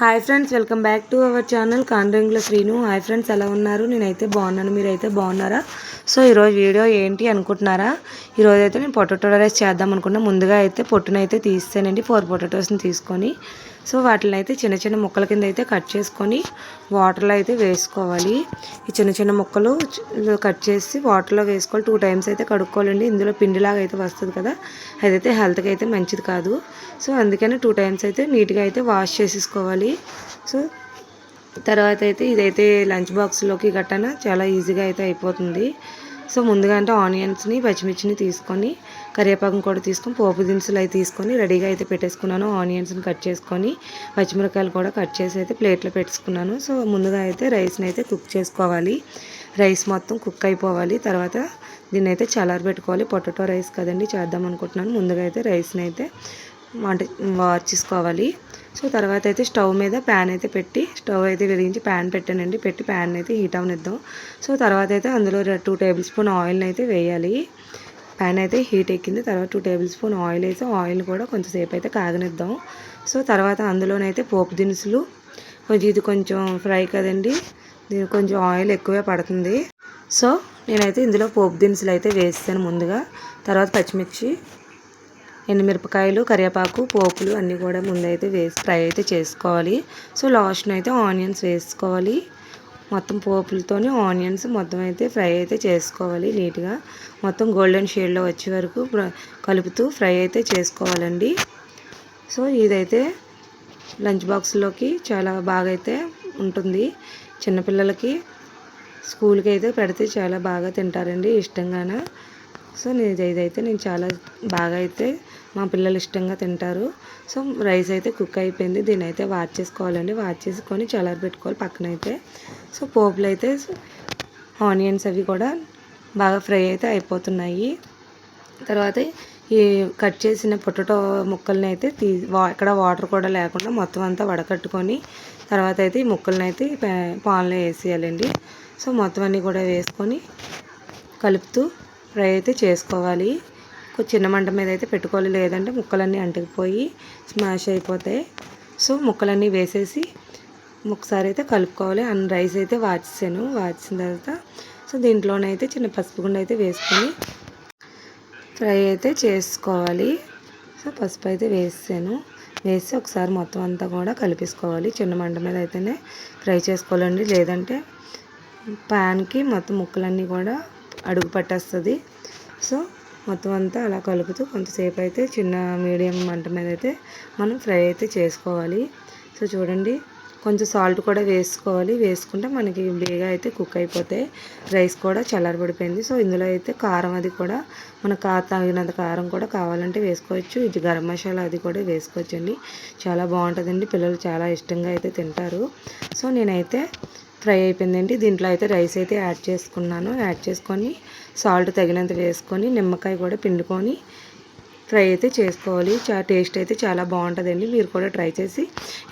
Hi friends, welcome back to our channel Kandringala Srinu. Hi friends, ఎలా ఉన్నారు? నేనైతే బాగున్నాను, మీరైతే బాగున్నారా? సో ఈరోజు వీడియో ఏంటి అనుకుంటున్నారా? ఈరోజు అయితే నేను పొటాటో రైస్ చేద్దాం అనుకున్నా. ముందుగా అయితే పొట్టునైతే తీస్తానండి, 4 పొటాటోస్ని తీసుకొని సో వాటిని అయితే చిన్న చిన్న ముక్కల కింద అయితే కట్ చేసుకొని వాటర్లో అయితే వేసుకోవాలి. ఈ చిన్న చిన్న ముక్కలు కట్ చేసి వాటర్లో వేసుకోవాలి. 2 టైమ్స్ అయితే కడుక్కోవాలండి. ఇందులో పిండిలాగా అయితే వస్తుంది కదా, అదైతే హెల్త్కి అయితే మంచిది కాదు. సో అందుకని 2 టైమ్స్ అయితే నీట్గా అయితే వాష్ చేసేసుకోవాలి. సో తర్వాత అయితే ఇదైతే లంచ్ బాక్స్లోకి గట్టన చాలా ఈజీగా అయితే అయిపోతుంది. సో ముందుగా అంటే ఆనియన్స్ని, పచ్చిమిర్చిని తీసుకొని కరివేపాకు కూడా తీసుకొని పోపు దినుసులు అయితే తీసుకొని రెడీగా అయితే పెట్టేసుకున్నాను. ఆనియన్స్ని కట్ చేసుకొని పచ్చిమిరకాయలు కూడా కట్ చేసి అయితే ప్లేట్లో పెట్టుకున్నాను. సో ముందుగా అయితే రైస్ని అయితే కుక్ చేసుకోవాలి. రైస్ మొత్తం కుక్ అయిపోవాలి. తర్వాత దీన్ని అయితే చల్లారబెట్టుకోవాలి. పొటాటో రైస్ కదండి చేద్దాం అనుకుంటున్నాను. ముందుగా అయితే రైస్ని అయితే వార్చేసుకోవాలి. సో తర్వాత అయితే స్టవ్ మీద ప్యాన్ అయితే పెట్టి స్టవ్ అయితే వెలిగించి ప్యాన్ పెట్టానండి. పెట్టి ప్యాన్ అయితే హీట్ అవనిద్దాం. సో తర్వాత అయితే అందులో 2 టేబుల్ స్పూన్ ఆయిల్ని అయితే వేయాలి. ప్యాన్ అయితే హీట్ ఎక్కింది. తర్వాత 2 టేబుల్ స్పూన్ ఆయిల్ వేసి ఆయిల్ కూడా కొంచెంసేపు అయితే కాగనిద్దాం. సో తర్వాత అందులోనైతే పోపు దినుసులు, ఇది కొంచెం ఫ్రై కదండి, దీనికి కొంచెం ఆయిల్ ఎక్కువే పడుతుంది. సో నేనైతే ఇందులో పోపు దినుసులు అయితే వేస్తాను ముందుగా. తర్వాత పచ్చిమిర్చి, ఎండుమిరపకాయలు, కరివేపాకు, పోపులు అన్నీ కూడా ముందైతే వేసి ఫ్రై అయితే చేసుకోవాలి. సో లాస్ట్ని అయితే ఆనియన్స్ వేసుకోవాలి. మొత్తం పోపులతోని ఆనియన్స్ మొత్తం అయితే ఫ్రై అయితే చేసుకోవాలి. నీట్గా మొత్తం గోల్డెన్ షేడ్లో వచ్చే వరకు కలుపుతూ ఫ్రై అయితే చేసుకోవాలండి. సో ఇదైతే లంచ్ బాక్స్లోకి చాలా బాగా అయితే ఉంటుంది. చిన్నపిల్లలకి స్కూల్కి అయితే పెడితే చాలా బాగా తింటారండి ఇష్టంగానే. సో ఇదైతే నేను చాలా బాగా అయితే మా పిల్లలు ఇష్టంగా తింటారు. సో రైస్ అయితే కుక్ అయిపోయింది. దీన్ని అయితే వాష్ చేసుకోవాలండి. వాష్ చేసుకొని చల్లారబెట్టుకోవాలి పక్కనైతే. సో పోపులు అయితే ఆనియన్స్ అవి కూడా బాగా ఫ్రై అయితే అయిపోతున్నాయి. తర్వాత ఈ కట్ చేసిన పొటాటో ముక్కల్ని అయితే ఎక్కడ వాటర్ కూడా లేకుండా మొత్తం అంతా వడకట్టుకొని తర్వాత అయితే ఈ ముక్కల్ని అయితే పాన్లో వేసేయాలండి. సో మొత్తం అన్నీ కూడా వేసుకొని కలుపుతూ ఫ్రై అయితే చేసుకోవాలి. చిన్న మంట మీద అయితే పెట్టుకోవాలి, లేదంటే ముక్కలన్నీ అంటుకుపోయి స్మాష్ అయిపోతాయి. సో ముక్కలన్నీ వేసేసి ఒకసారి అయితే కలుపుకోవాలి. రైస్ అయితే వాచేసిన తర్వాత సో దీంట్లోనైతే చిన్న పసుపు గుండ అయితే వేసుకొని ఫ్రై అయితే చేసుకోవాలి. సో పసుపు అయితే వేసి ఒకసారి మొత్తం అంతా కూడా కలిపేసుకోవాలి. చిన్న మంట మీద అయితేనే ఫ్రై చేసుకోవాలండి, లేదంటే ప్యాన్కి మొత్తం ముక్కలన్నీ కూడా అడుగు పట్టేస్తుంది. సో మొత్తం అంతా అలా కలుపుతూ కొంతసేపు అయితే చిన్న మీడియం మంట మీద అయితే మనం ఫ్రై అయితే చేసుకోవాలి. సో చూడండి, కొంచెం సాల్ట్ కూడా వేసుకోవాలి. వేసుకుంటే మనకి బేగా అయితే కుక్ అయిపోతాయి. రైస్ కూడా చల్లారబడిపోయింది. సో ఇందులో అయితే కారం అది కూడా మనకు తగినంత కారం కూడా కావాలంటే వేసుకోవచ్చు. ఇది గరం మసాలా అది కూడా వేసుకోవచ్చు అండి. చాలా బాగుంటుందండి, పిల్లలు చాలా ఇష్టంగా అయితే తింటారు. సో నేనైతే ఫ్రై అయిపోయిందండి. దీంట్లో అయితే రైస్ అయితే యాడ్ చేసుకున్నాను. యాడ్ చేసుకొని సాల్ట్ తగినంత వేసుకొని నిమ్మకాయ కూడా పిండుకొని ఫ్రై అయితే చేసుకోవాలి. టేస్ట్ అయితే చాలా బాగుంటుందండి. మీరు కూడా ట్రై చేసి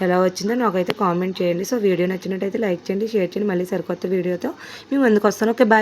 ఎలా వచ్చిందో నాకైతే కామెంట్ చేయండి. సో వీడియో నచ్చినట్టయితే లైక్ చేయండి, షేర్ చేయండి. మళ్ళీ సరికొత్త వీడియోతో మీ ముందుకు వస్తాను. Okay, bye.